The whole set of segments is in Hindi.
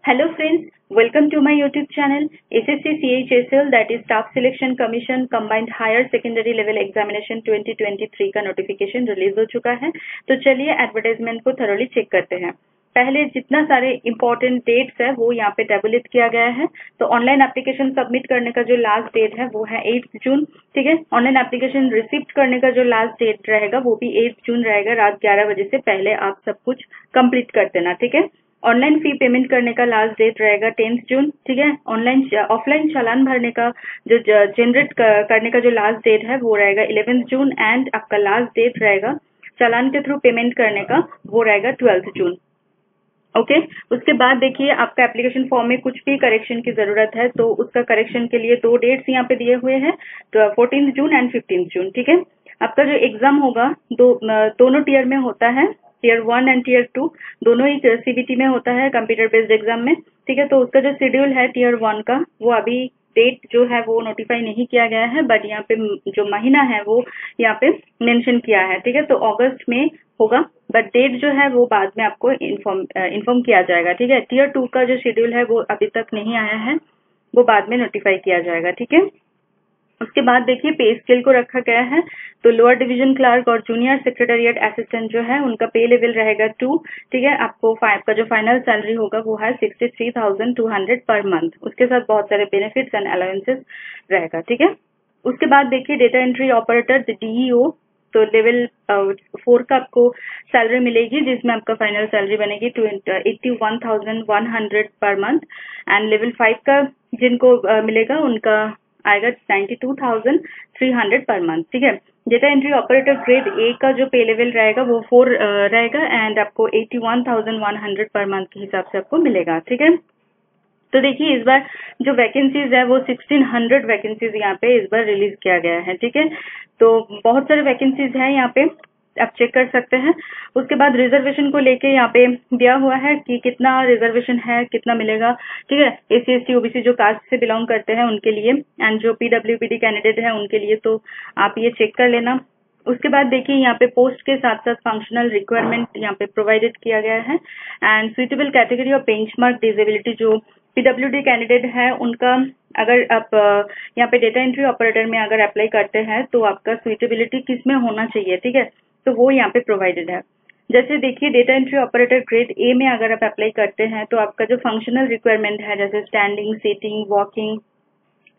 Hello friends, welcome to my YouTube channel SSC CHSL that is Staff Selection Commission Combined Higher Secondary Level Examination 2023 का नोटिफिकेशन रिलीज हो चुका है। तो चलिए एडवर्टाइजमेंट को थरोली चेक करते हैं। पहले जितना सारे इम्पोर्टेंट डेट्स है वो यहाँ पे टेबुलेट किया गया है। तो ऑनलाइन एप्लीकेशन सबमिट करने का जो लास्ट डेट है वो है 8 जून। ठीक है, ऑनलाइन एप्लीकेशन रिसिप्ट करने का जो लास्ट डेट रहेगा वो भी 8 जून रहेगा। रात 11 बजे से पहले आप सब कुछ कंप्लीट कर देना। ठीक है, ऑनलाइन फी पेमेंट करने का लास्ट डेट रहेगा 10 जून। ठीक है, ऑफलाइन चालान भरने का जो जनरेट करने का जो लास्ट डेट है वो रहेगा 11 जून एंड आपका लास्ट डेट रहेगा चालान के थ्रू पेमेंट करने का वो रहेगा 12 जून। ओके, उसके बाद देखिए आपका एप्लीकेशन फॉर्म में कुछ भी करेक्शन की जरूरत है तो उसका करेक्शन के लिए 2 डेट्स यहाँ पे दिए हुए हैं, तो 14 जून एंड 15 जून। ठीक है, आपका जो एग्जाम होगा दोनों टीयर में होता है, टीयर 1 एंड टीयर 2 दोनों ही सीबीटी में होता है, कंप्यूटर बेस्ड एग्जाम में। ठीक है, तो उसका जो शेड्यूल है टीयर 1 का वो अभी डेट जो है वो नोटिफाई नहीं किया गया है, बट यहाँ पे जो महीना है वो यहाँ पे मेंशन किया है। ठीक है, तो अगस्त में होगा, बट डेट जो है वो बाद में आपको इन्फॉर्म किया जाएगा। ठीक है, टीयर 2 का जो शेड्यूल है वो अभी तक नहीं आया है, वो बाद में नोटिफाई किया जाएगा। ठीक है, उसके बाद देखिए पे स्केल को रखा गया है। तो लोअर डिवीजन क्लर्क और जूनियर सेक्रेटरिएट असिस्टेंट जो है उनका पे लेवल रहेगा 2। ठीक है, आपको का जो फाइनल सैलरी होगा वो है 63,200 पर मंथ। उसके साथ बहुत सारे बेनिफिट्स एंड अलाउंसेस रहेगा। ठीक है, उसके बाद देखिए डेटा एंट्री ऑपरेटर डीईओ, तो लेवल 4 का आपको सैलरी मिलेगी जिसमें आपका फाइनल सैलरी बनेगी 81,100 पर मंथ एंड लेवल 5 का जिनको मिलेगा उनका आएगा 92,300 पर मंथ। ठीक है, data entry operator grade A का जो पे लेवल रहेगा वो 4 रहेगा एंड आपको 81,100 पर मंथ के हिसाब से आपको मिलेगा। ठीक है, तो देखिए इस बार जो वैकेंसीज है वो 1600 वैकेंसीज यहाँ पे इस बार रिलीज किया गया है। ठीक है, तो बहुत सारे वैकेंसीज है यहाँ पे, आप चेक कर सकते हैं। उसके बाद रिजर्वेशन को लेके यहाँ पे दिया हुआ है कि कितना रिजर्वेशन है, कितना मिलेगा। ठीक है, एससी एसटी ओबीसी जो कास्ट से बिलोंग करते हैं उनके लिए एंड जो पीडब्ल्यूबीडी कैंडिडेट है उनके लिए, तो आप ये चेक कर लेना। उसके बाद देखिए यहाँ पे पोस्ट के साथ साथ फंक्शनल रिक्वायरमेंट यहाँ पे प्रोवाइडेड किया गया है एंड सुइटेबल कैटेगरी और बेंचमार्क डिसेबिलिटी जो पीडब्ल्यूडी कैंडिडेट है उनका, अगर आप यहाँ पे डेटा एंट्री ऑपरेटर में अगर अप्लाई करते हैं तो आपका सुइटेबिलिटी किस में होना चाहिए। ठीक है, तो वो यहाँ पे प्रोवाइडेड है। जैसे देखिए data entry operator grade A में अगर आप अप्लाई करते हैं तो आपका जो फंक्शनल रिक्वायरमेंट है जैसे स्टैंडिंग, सीटिंग, वॉकिंग,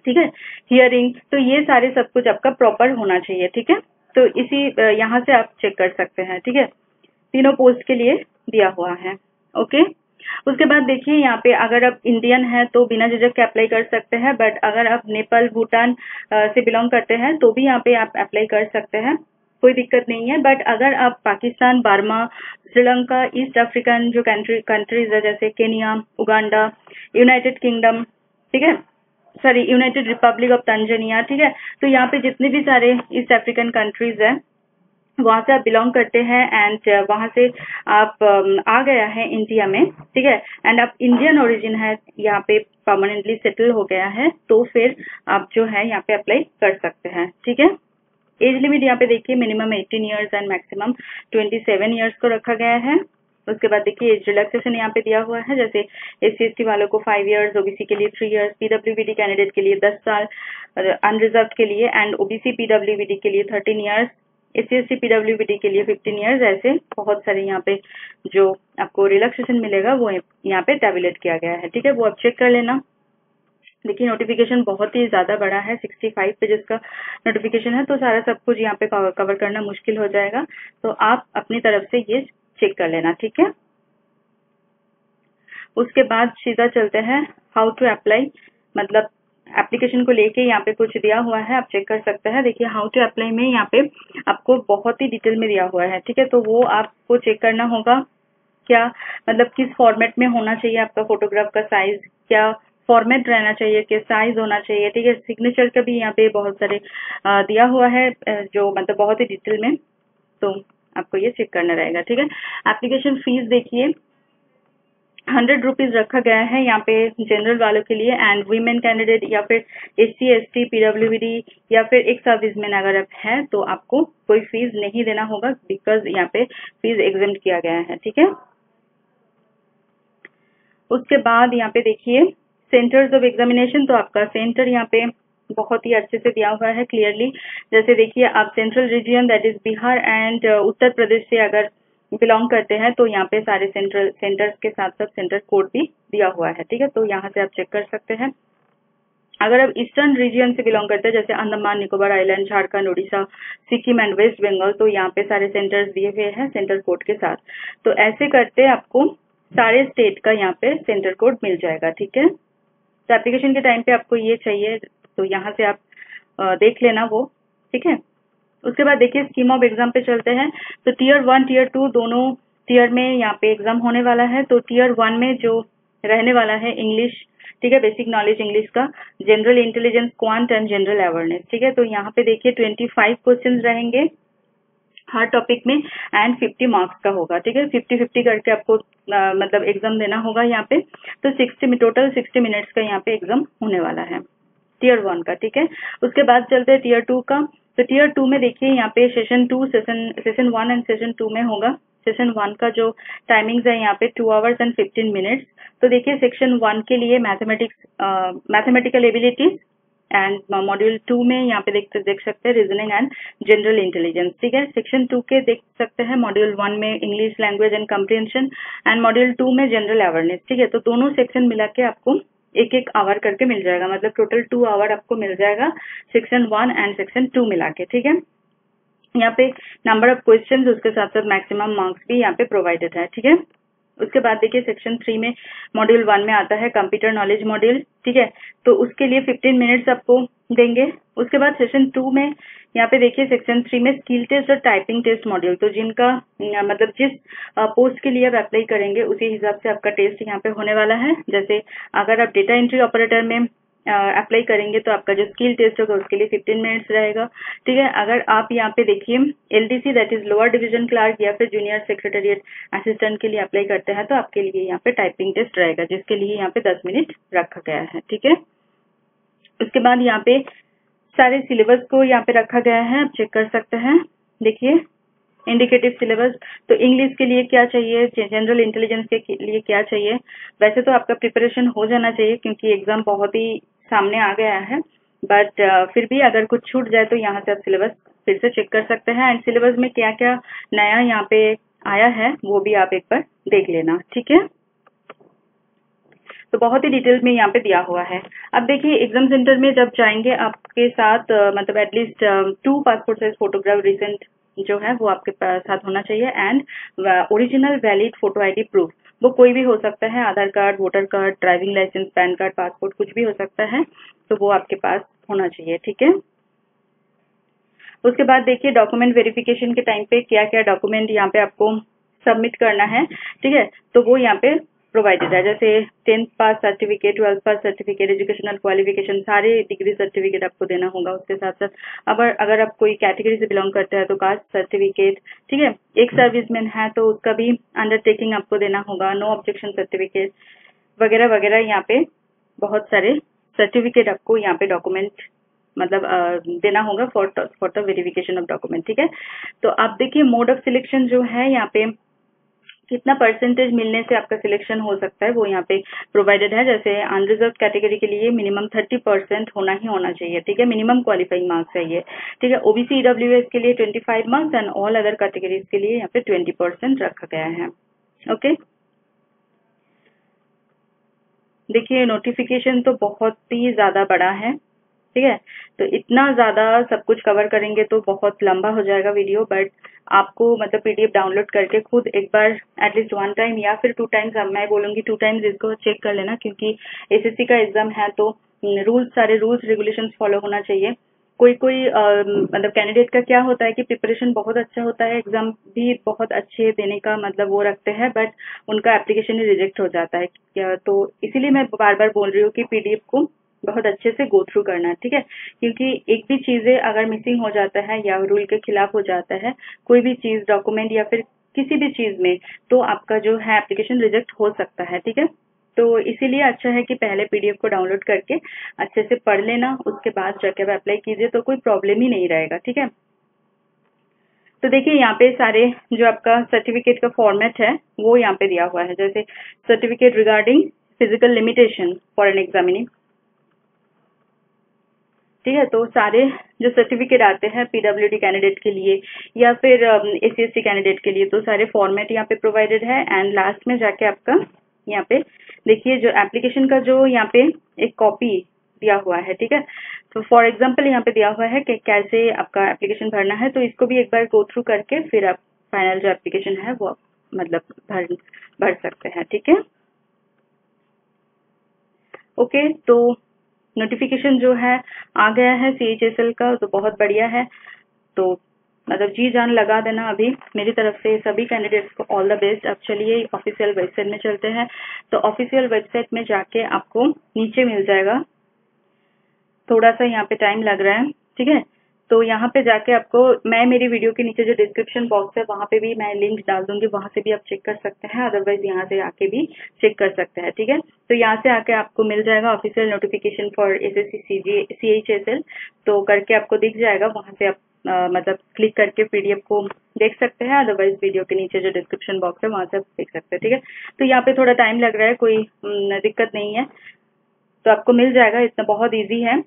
ठीक है, हियरिंग, तो ये सारे सब कुछ आपका प्रॉपर होना चाहिए। ठीक है, तो इसी यहाँ से आप चेक कर सकते हैं। ठीक है, तीनों पोस्ट के लिए दिया हुआ है। ओके, उसके बाद देखिए यहाँ पे अगर आप इंडियन है तो बिना झिझक के अप्लाई कर सकते हैं, बट अगर आप नेपाल, भूटान से बिलोंग करते हैं तो भी यहाँ पे आप अप्लाई कर सकते हैं, कोई दिक्कत नहीं है। बट अगर आप Pakistan, Burma, Sri Lanka, east African जो कंट्रीज है जैसे केनिया, उगांडा, यूनाइटेड किंगडम, ठीक है, sorry United Republic of Tanzania, ठीक है, तो यहाँ पे जितने भी सारे ईस्ट अफ्रीकन कंट्रीज है वहां से आप बिलोंग करते हैं एंड वहां से आप आ गया है इंडिया में, ठीक है, एंड आप इंडियन ओरिजिन है, यहाँ पे परमानेंटली सेटल हो गया है, तो फिर आप जो है यहाँ पे अप्लाई कर सकते हैं। ठीक है, एज लिमिट यहाँ पे देखिए minimum 18 years and maximum 27 years को रखा गया है। उसके बाद देखिए एज रिलैक्सेशन यहाँ पे दिया हुआ है, जैसे एससी एसटी वालों को 5 इयर्स, ओबीसी के लिए 3 इयर्स, पीडब्ल्यूबीडी कैंडिडेट के लिए 10 साल, अनरिजर्व के लिए एंड ओबीसी पीडब्ल्यूबीडी के लिए 13 इयर्स, एससी एसटी पीडब्ल्यूबीडी के लिए 15 इयर्स। ऐसे बहुत सारे यहाँ पे जो आपको रिलैक्सेशन मिलेगा वो यहाँ पे टैबुलेट किया गया है। ठीक है, वो आप चेक कर लेना। देखिए नोटिफिकेशन बहुत ही ज्यादा बड़ा है, 65 पेजेस का नोटिफिकेशन है, तो सारा सब कुछ यहाँ पे कवर करना मुश्किल हो जाएगा, तो आप अपनी तरफ से ये चेक कर लेना। ठीक है, उसके बाद सीधा चलते हैं हाउ टू अप्लाई, मतलब एप्लीकेशन को लेके यहाँ पे कुछ दिया हुआ है, आप चेक कर सकते हैं। देखिए हाउ टू अप्लाई में यहाँ पे आपको बहुत ही डिटेल में दिया हुआ है। ठीक है, तो वो आपको चेक करना होगा, क्या मतलब किस फॉर्मेट में होना चाहिए आपका फोटोग्राफ का साइज, क्या फॉर्मेट रहना चाहिए, क्या साइज होना चाहिए। ठीक है, सिग्नेचर का भी यहाँ पे बहुत सारे दिया हुआ है जो मतलब बहुत ही डिटेल में, तो आपको ये चेक करना रहेगा। ठीक है, एप्लीकेशन फीस देखिए 100 रुपीज रखा गया है यहाँ पे जनरल वालों के लिए एंड वीमेन कैंडिडेट या फिर एससी एसटी पीडब्ल्यूबीडी या फिर एक सर्विसमैन अगर आप है तो आपको कोई फीस नहीं देना होगा, बिकॉज यहाँ पे फीस एग्जेम्प्ट किया गया है। ठीक है, उसके बाद यहाँ पे देखिए सेंटर्स ऑफ एग्जामिनेशन, तो आपका सेंटर यहाँ पे बहुत ही अच्छे से दिया हुआ है क्लियरली। जैसे देखिए आप central region that is Bihar and Uttar Pradesh से अगर बिलोंग करते हैं तो यहाँ पे सारे सेंटर्स के साथ साथ सेंटर कोड भी दिया हुआ है, ठीक है। तो यहाँ से आप चेक कर सकते हैं। अगर आप ईस्टर्न रीजन से बिलोंग करते हैं जैसे Andaman Nicobar island, Jharkhand, Orissa, Sikkim and West Bengal, तो यहाँ पे सारे सेंटर्स दिए हुए हैं सेंटर कोड के साथ। तो ऐसे करते आपको सारे स्टेट का यहाँ पे सेंटर कोड मिल जाएगा, ठीक है। तो एप्लीकेशन के टाइम पे आपको ये चाहिए तो यहाँ से आप देख लेना वो, ठीक है। उसके बाद देखिए स्कीम ऑफ एग्जाम पे चलते हैं। तो टीयर 1 टीयर 2 दोनों टीयर में यहाँ पे एग्जाम होने वाला है। तो टीयर 1 में जो रहने वाला है इंग्लिश, ठीक है, बेसिक नॉलेज इंग्लिश का, general intelligence, quant and general awareness, ठीक है। तो यहाँ पे देखिए 25 क्वेश्चन रहेंगे हर टॉपिक में एंड 50 मार्क्स का होगा, ठीक है। 50-50 करके आपको मतलब एग्जाम देना होगा यहाँ पे। तो टोटल 60 मिनट्स का यहाँ पे एग्जाम होने वाला है टीयर 1 का, ठीक है। उसके बाद चलते हैं टीयर 2 का। तो टीयर 2 में देखिए यहाँ पे सेशन 1 एंड सेशन 2 में होगा। सेशन 1 का जो टाइमिंग्स है यहाँ पे 2 आवर्स एंड 15 मिनट्स। तो देखिए सेक्शन 1 के लिए मैथमेटिकल एबिलिटीज एंड मॉड्यूल 2 में यहाँ पे देख सकते हैं रीजनिंग एंड जनरल इंटेलिजेंस, ठीक है। सेक्शन 2 के देख सकते हैं मॉड्यूल 1 में English language and comprehension and module 2 में जनरल अवेयरनेस, ठीक है। तो दोनों सेक्शन मिला के आपको एक आवर करके मिल जाएगा, मतलब टोटल 2 आवर आपको मिल जाएगा सेक्शन 1 एंड सेक्शन 2 मिला के, ठीक है। यहाँ पे नंबर ऑफ क्वेश्चंस उसके साथ साथ मैक्सिमम मार्क्स भी यहाँ पे प्रोवाइडेड है, ठीक है। उसके बाद देखिए सेक्शन 3 में मॉड्यूल 1 में आता है कंप्यूटर नॉलेज मॉड्यूल, ठीक है। तो उसके लिए 15 मिनट्स आपको देंगे। उसके बाद सेक्शन 2 में यहाँ पे देखिए सेक्शन 3 में स्किल टेस्ट और टाइपिंग टेस्ट मॉड्यूल, तो जिनका मतलब जिस पोस्ट के लिए आप अप्लाई करेंगे उसी हिसाब से आपका टेस्ट यहाँ पे होने वाला है। जैसे अगर आप डेटा एंट्री ऑपरेटर में अप्लाई करेंगे तो आपका जो स्किल टेस्ट होगा उसके लिए 15 मिनट्स रहेगा, ठीक है। अगर आप यहाँ पे देखिए LDC that is lower division clerk या फिर जूनियर सेक्रेटरिएट असिस्टेंट के लिए अप्लाई करते हैं तो आपके लिए यहाँ पे टाइपिंग टेस्ट रहेगा जिसके लिए यहाँ पे 10 मिनट रखा गया है, ठीक है। उसके बाद यहाँ पे सारे सिलेबस को यहाँ पे रखा गया है, आप चेक कर सकते हैं। देखिए इंडिकेटिव सिलेबस, तो इंग्लिश के लिए क्या चाहिए, जनरल इंटेलिजेंस के लिए क्या चाहिए। वैसे तो आपका प्रिपरेशन हो जाना चाहिए क्योंकि एग्जाम बहुत ही सामने आ गया है, बट फिर भी अगर कुछ छूट जाए तो यहाँ से आप सिलेबस फिर से चेक कर सकते हैं एंड सिलेबस में क्या क्या नया यहाँ पे आया है वो भी आप एक बार देख लेना, ठीक है। तो बहुत ही डिटेल में यहाँ पे दिया हुआ है। अब देखिए एग्जाम सेंटर में जब जाएंगे आपके साथ मतलब at least 2 passport size photograph recent जो है वो आपके साथ होना चाहिए and original valid photo ID proof, वो कोई भी हो सकता है, Aadhaar card, voter card, driving licence, PAN card, passport, कुछ भी हो सकता है, तो वो आपके पास होना चाहिए, ठीक है। उसके बाद देखिए डॉक्यूमेंट वेरिफिकेशन के टाइम पे क्या क्या डॉक्यूमेंट यहाँ पे आपको सबमिट करना है, ठीक है। तो वो यहाँ पे प्रोवाइडेड है, जैसे 10th पास सर्टिफिकेट, 12th पास सर्टिफिकेट, एजुकेशनल क्वालिफिकेशन, सारे डिग्री सर्टिफिकेट आपको देना होगा। उसके साथ साथ अगर आप कोई कैटेगरी से बिलोंग करते हैं तो कास्ट सर्टिफिकेट, ठीक है। एक सर्विसमैन है तो उसका भी अंडरटेकिंग आपको देना होगा, नो ऑब्जेक्शन सर्टिफिकेट वगैरह वगैरह। यहाँ पे बहुत सारे सर्टिफिकेट आपको यहाँ पे डॉक्यूमेंट मतलब देना होगा for the verification of document, ठीक है। तो आप देखिए मोड ऑफ सिलेक्शन जो है यहाँ पे कितना परसेंटेज मिलने से आपका सिलेक्शन हो सकता है वो यहाँ पे प्रोवाइडेड है। जैसे अनरिजर्व कैटेगरी के लिए मिनिमम 30% होना ही होना चाहिए, ठीक है, मिनिमम क्वालिफाइंग मार्क्स चाहिए, ठीक है। ओबीसी ईडब्ल्यूएस के लिए 25 marks and all other categories के लिए यहाँ पे 20% रखा गया है, ओके। देखिए नोटिफिकेशन तो बहुत ही ज्यादा बड़ा है, ठीक है। तो इतना ज्यादा सब कुछ कवर करेंगे तो बहुत लंबा हो जाएगा वीडियो, बट आपको मतलब पीडीएफ डाउनलोड करके खुद एक बार एटलीस्ट 1 टाइम या फिर 2 टाइम्स, मैं बोलूंगी 2 टाइम्स इसको चेक कर लेना क्योंकि एसएससी का एग्जाम है तो सारे रूल्स रेगुलेशंस फॉलो होना चाहिए। कोई मतलब कैंडिडेट का क्या होता है कि प्रिपरेशन बहुत अच्छा होता है, एग्जाम भी बहुत अच्छे देने का मतलब वो रखते हैं, बट उनका एप्लीकेशन ही रिजेक्ट हो जाता है। तो इसीलिए मैं बार बार बोल रही हूँ कि पीडीएफ को बहुत अच्छे से गो थ्रू करना है, ठीक है। क्योंकि एक भी चीजें अगर मिसिंग हो जाता है या रूल के खिलाफ हो जाता है, कोई भी चीज डॉक्यूमेंट या फिर किसी भी चीज में, तो आपका जो है एप्लीकेशन रिजेक्ट हो सकता है, ठीक है। तो इसीलिए अच्छा है कि पहले पीडीएफ को डाउनलोड करके अच्छे से पढ़ लेना, उसके बाद जाके आप अप्लाई कीजिए तो कोई प्रॉब्लम ही नहीं रहेगा, ठीक है। तो देखिए यहाँ पे सारे जो आपका सर्टिफिकेट का फॉर्मेट है वो यहाँ पे दिया हुआ है, जैसे certificate regarding physical limitation for an examinee. ठीक है, तो सारे जो सर्टिफिकेट आते हैं पीडब्ल्यूडी कैंडिडेट के लिए या फिर एसीएससी कैंडिडेट के लिए, तो सारे फॉर्मेट यहाँ पे प्रोवाइडेड है। एंड लास्ट में जाके आपका यहाँ पे देखिए जो एप्लीकेशन का जो यहाँ पे एक कॉपी दिया हुआ है। ठीक है, तो फॉर एग्जांपल यहाँ पे दिया हुआ है कि कैसे आपका एप्लीकेशन भरना है, तो इसको भी एक बार गो थ्रू करके फिर आप फाइनल जो एप्लीकेशन है वो मतलब भर सकते हैं। ठीक है, ओके, तो नोटिफिकेशन जो है आ गया है CHSL का, तो बहुत बढ़िया है। तो मतलब जी जान लगा देना अभी मेरी तरफ से सभी कैंडिडेट्स को ऑल द बेस्ट। अब चलिए ऑफिशियल वेबसाइट में चलते हैं। तो ऑफिशियल वेबसाइट में जाके आपको नीचे मिल जाएगा, थोड़ा सा यहाँ पे टाइम लग रहा है। ठीक है, तो यहाँ पे जाके आपको मैं मेरी वीडियो के नीचे जो डिस्क्रिप्शन बॉक्स है वहाँ पे भी मैं लिंक डाल दूंगी, वहाँ से भी आप चेक कर सकते हैं, अदरवाइज यहाँ से आके भी चेक कर सकते हैं। ठीक है, तो यहाँ से आके आपको मिल जाएगा official notification for SSC CHSL, तो करके आपको दिख जाएगा, वहाँ से आप मतलब क्लिक करके PDF को देख सकते हैं, अदरवाइज वीडियो के नीचे जो डिस्क्रिप्शन बॉक्स है वहाँ से आप देख सकते हैं। ठीक है, तो यहाँ पे थोड़ा टाइम लग रहा है, कोई दिक्कत नहीं है, तो आपको मिल जाएगा, इतना बहुत ईजी है।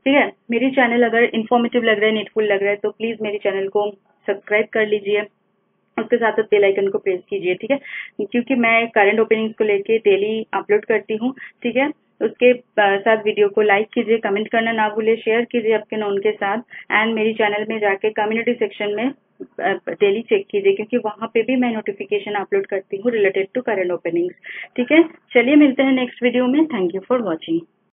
ठीक है, मेरी चैनल अगर इन्फॉर्मेटिव लग रहा है, नीडफुल लग रहा है, तो प्लीज मेरी चैनल को सब्सक्राइब कर लीजिए, उसके साथ साथ बेल आइकन को प्रेस कीजिए। ठीक है, क्योंकि मैं करंट ओपनिंग्स को लेके डेली अपलोड करती हूँ। ठीक है, उसके साथ वीडियो को लाइक कीजिए, कमेंट करना ना भूले, शेयर कीजिए आपके नोन के साथ, एंड मेरी चैनल में जाके कम्युनिटी सेक्शन में डेली चेक कीजिए, क्योंकि वहाँ पे भी मैं नोटिफिकेशन अपलोड करती हूँ रिलेटेड टू करंट ओपनिंग्स। ठीक है, चलिए मिलते हैं नेक्स्ट वीडियो में। Thank you for watching.